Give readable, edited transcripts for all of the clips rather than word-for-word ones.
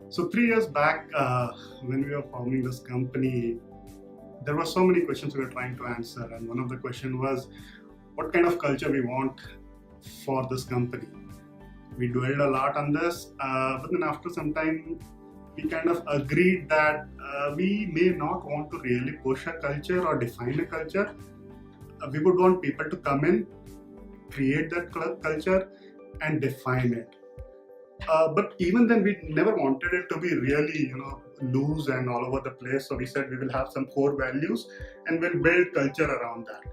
So 3 years back, when we were forming this company, there were so many questions we were trying to answer, and one of the questions was, what kind of culture we want for this company. We dwelled a lot on this, but then after some time, we kind of agreed that we may not want to really push a culture or define a culture. We would want people to come in, create that culture, and define it. But even then, we never wanted it to be really, loose and all over the place. So we said we will have some core values and we'll build culture around that.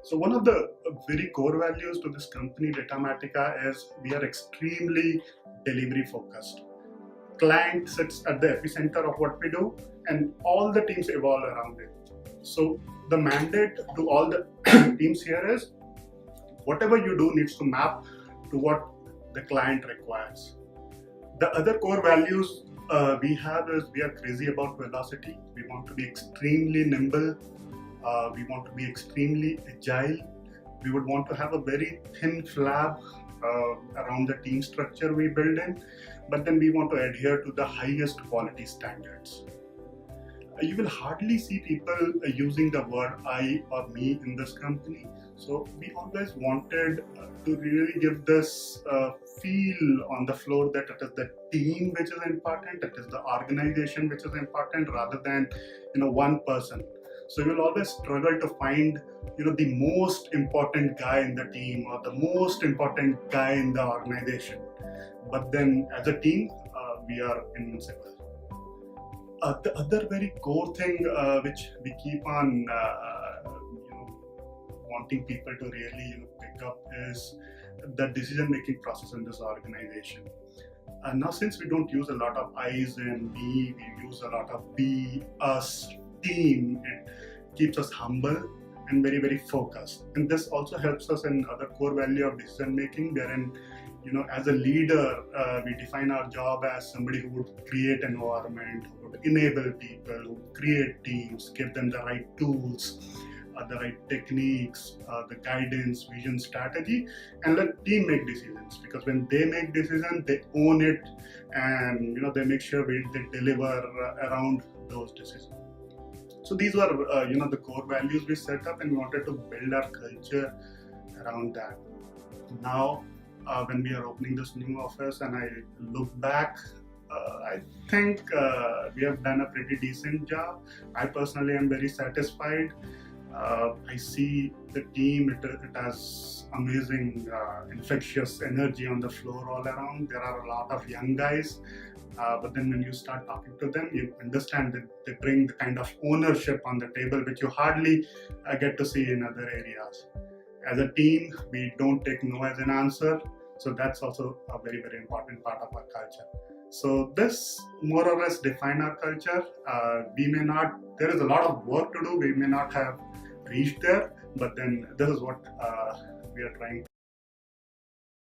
So one of the very core values to this company, DataMetica, is we are extremely delivery focused. Client sits at the epicenter of what we do, and all the teams evolve around it. So the mandate to all the teams here is whatever you do needs to map to what the client requires. The other core values we have is we are crazy about velocity. We want to be extremely nimble. We want to be extremely agile. We would want to have a very thin flab around the team structure we build in, but then we want to adhere to the highest quality standards. You will hardly see people using the word I or me in this company. So we always wanted to really give this feel on the floor that it is the team which is important, it is the organization which is important rather than one person. So you will always struggle to find the most important guy in the team or the most important guy in the organization. But then as a team, we are invincible. The other very core thing which we keep on wanting people to really pick up is the decision-making process in this organization. Now, since we don't use a lot of I's and me, we use a lot of we, us, team. It keeps us humble and very, very focused. And this also helps us in other core value of decision-making, wherein as a leader, we define our job as somebody who would create an environment, who would enable people, who would create teams, give them the right tools, the right techniques, the guidance, vision, strategy, and let team make decisions. Because when they make decisions, they own it, and they make sure they deliver around those decisions. So these were the core values we set up, and we wanted to build our culture around that. Now, when we are opening this new office and I look back, I think we have done a pretty decent job. I personally am very satisfied. I see the team, it has amazing infectious energy on the floor all around. There are a lot of young guys, but then when you start talking to them, you understand that they bring the kind of ownership on the table which you hardly get to see in other areas. As a team, we don't take no as an answer. So that's also a very, very important part of our culture. So this more or less define our culture. There is a lot of work to do. We may not have reached there, but then this is what we are trying